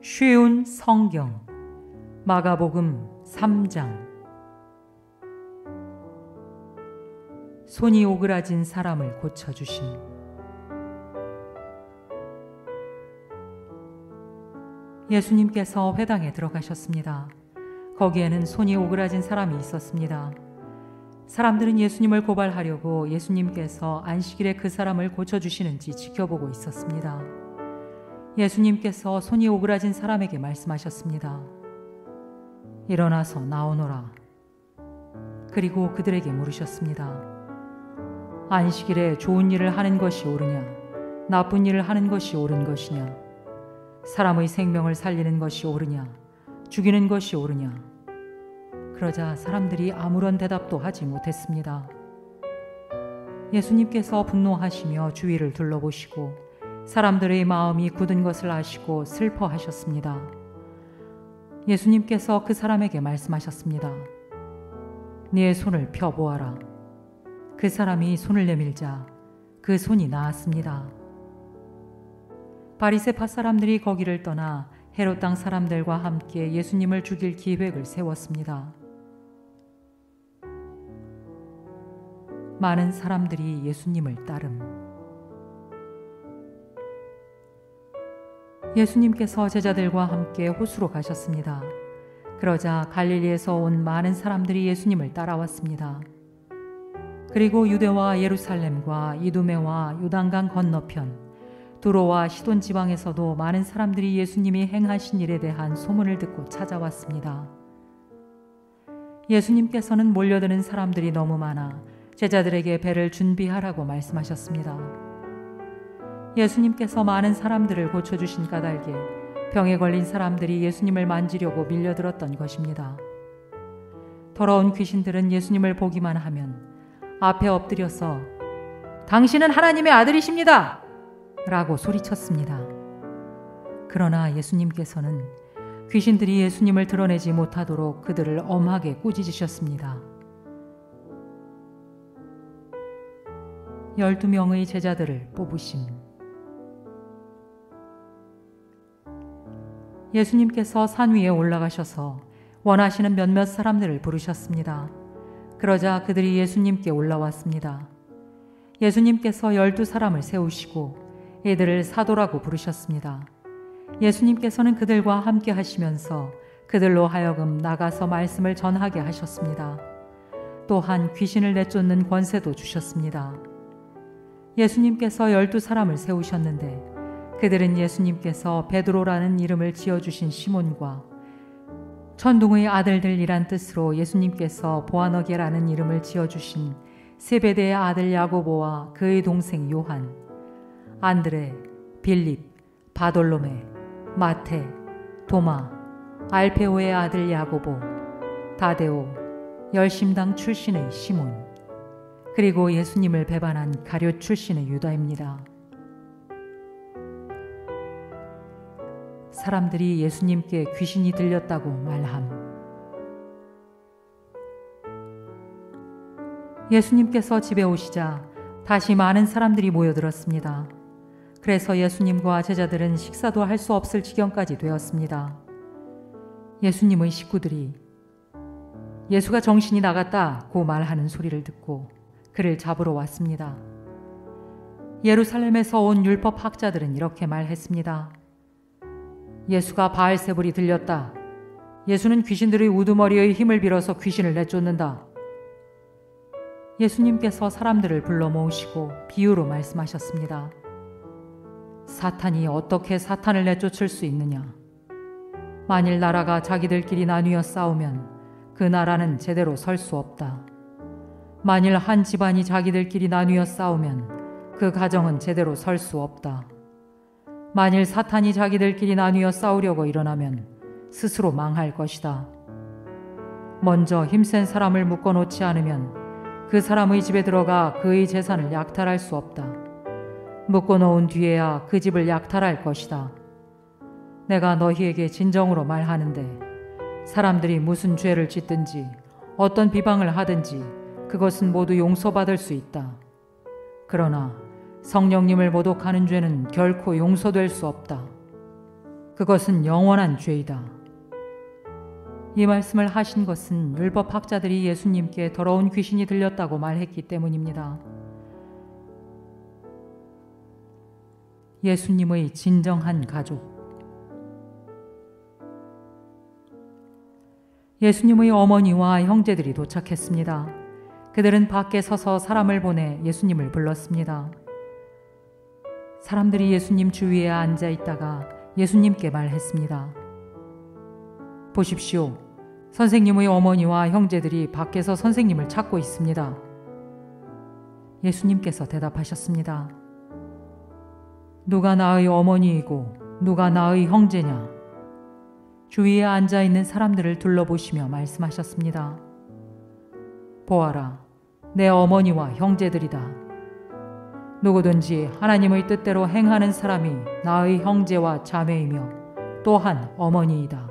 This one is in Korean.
쉬운 성경 마가복음 3장. 손이 오그라진 사람을 고쳐주심. 예수님께서 회당에 들어가셨습니다. 거기에는 손이 오그라진 사람이 있었습니다. 사람들은 예수님을 고발하려고 예수님께서 안식일에 그 사람을 고쳐주시는지 지켜보고 있었습니다. 예수님께서 손이 오그라진 사람에게 말씀하셨습니다. 일어나서 나오너라. 그리고 그들에게 물으셨습니다. 안식일에 좋은 일을 하는 것이 옳으냐, 나쁜 일을 하는 것이 옳은 것이냐, 사람의 생명을 살리는 것이 옳으냐, 죽이는 것이 옳으냐. 그러자 사람들이 아무런 대답도 하지 못했습니다. 예수님께서 분노하시며 주위를 둘러보시고 사람들의 마음이 굳은 것을 아시고 슬퍼하셨습니다. 예수님께서 그 사람에게 말씀하셨습니다. 네 손을 펴보아라. 그 사람이 손을 내밀자 그 손이 나았습니다. 바리새파 사람들이 거기를 떠나 헤롯 땅 사람들과 함께 예수님을 죽일 기획을 세웠습니다. 많은 사람들이 예수님을 따름. 예수님께서 제자들과 함께 호수로 가셨습니다. 그러자 갈릴리에서 온 많은 사람들이 예수님을 따라왔습니다. 그리고 유대와 예루살렘과 이두메와 요단강 건너편 두로와 시돈 지방에서도 많은 사람들이 예수님이 행하신 일에 대한 소문을 듣고 찾아왔습니다. 예수님께서는 몰려드는 사람들이 너무 많아 제자들에게 배를 준비하라고 말씀하셨습니다. 예수님께서 많은 사람들을 고쳐주신 까닭에 병에 걸린 사람들이 예수님을 만지려고 밀려들었던 것입니다. 더러운 귀신들은 예수님을 보기만 하면 앞에 엎드려서 당신은 하나님의 아들이십니다! 라고 소리쳤습니다. 그러나 예수님께서는 귀신들이 예수님을 드러내지 못하도록 그들을 엄하게 꾸짖으셨습니다. 12명의 제자들을 뽑으심. 예수님께서 산 위에 올라가셔서 원하시는 몇몇 사람들을 부르셨습니다. 그러자 그들이 예수님께 올라왔습니다. 예수님께서 12사람을 세우시고 이들을 사도라고 부르셨습니다. 예수님께서는 그들과 함께 하시면서 그들로 하여금 나가서 말씀을 전하게 하셨습니다. 또한 귀신을 내쫓는 권세도 주셨습니다. 예수님께서 12사람을 세우셨는데 그들은 예수님께서 베드로라는 이름을 지어주신 시몬과 천둥의 아들들이란 뜻으로 예수님께서 보아너게라는 이름을 지어주신 세베대의 아들 야고보와 그의 동생 요한, 안드레, 빌립, 바돌로메, 마테, 도마, 알페오의 아들 야고보, 다데오, 열심당 출신의 시몬, 그리고 예수님을 배반한 가룟 출신의 유다입니다. 사람들이 예수님께 귀신이 들렸다고 말함. 예수님께서 집에 오시자 다시 많은 사람들이 모여들었습니다. 그래서 예수님과 제자들은 식사도 할 수 없을 지경까지 되었습니다. 예수님의 식구들이 예수가 정신이 나갔다고 말하는 소리를 듣고 그를 잡으러 왔습니다. 예루살렘에서 온 율법 학자들은 이렇게 말했습니다. 예수가 바알세불이 들렸다. 예수는 귀신들의 우두머리의 힘을 빌어서 귀신을 내쫓는다. 예수님께서 사람들을 불러 모으시고 비유로 말씀하셨습니다. 사탄이 어떻게 사탄을 내쫓을 수 있느냐? 만일 나라가 자기들끼리 나뉘어 싸우면 그 나라는 제대로 설 수 없다. 만일 한 집안이 자기들끼리 나뉘어 싸우면 그 가정은 제대로 설 수 없다. 만일 사탄이 자기들끼리 나뉘어 싸우려고 일어나면 스스로 망할 것이다. 먼저 힘센 사람을 묶어놓지 않으면 그 사람의 집에 들어가 그의 재산을 약탈할 수 없다. 묶어놓은 뒤에야 그 집을 약탈할 것이다. 내가 너희에게 진정으로 말하는데 사람들이 무슨 죄를 짓든지 어떤 비방을 하든지 그것은 모두 용서받을 수 있다. 그러나 성령님을 모독하는 죄는 결코 용서될 수 없다. 그것은 영원한 죄이다. 이 말씀을 하신 것은 율법학자들이 예수님께 더러운 귀신이 들렸다고 말했기 때문입니다. 예수님의 진정한 가족. 예수님의 어머니와 형제들이 도착했습니다. 그들은 밖에 서서 사람을 보내 예수님을 불렀습니다. 사람들이 예수님 주위에 앉아 있다가 예수님께 말했습니다. 보십시오. 선생님의 어머니와 형제들이 밖에서 선생님을 찾고 있습니다. 예수님께서 대답하셨습니다. 누가 나의 어머니이고 누가 나의 형제냐? 주위에 앉아 있는 사람들을 둘러보시며 말씀하셨습니다. 보아라, 내 어머니와 형제들이다. 누구든지 하나님의 뜻대로 행하는 사람이 나의 형제와 자매이며 또한 어머니이다.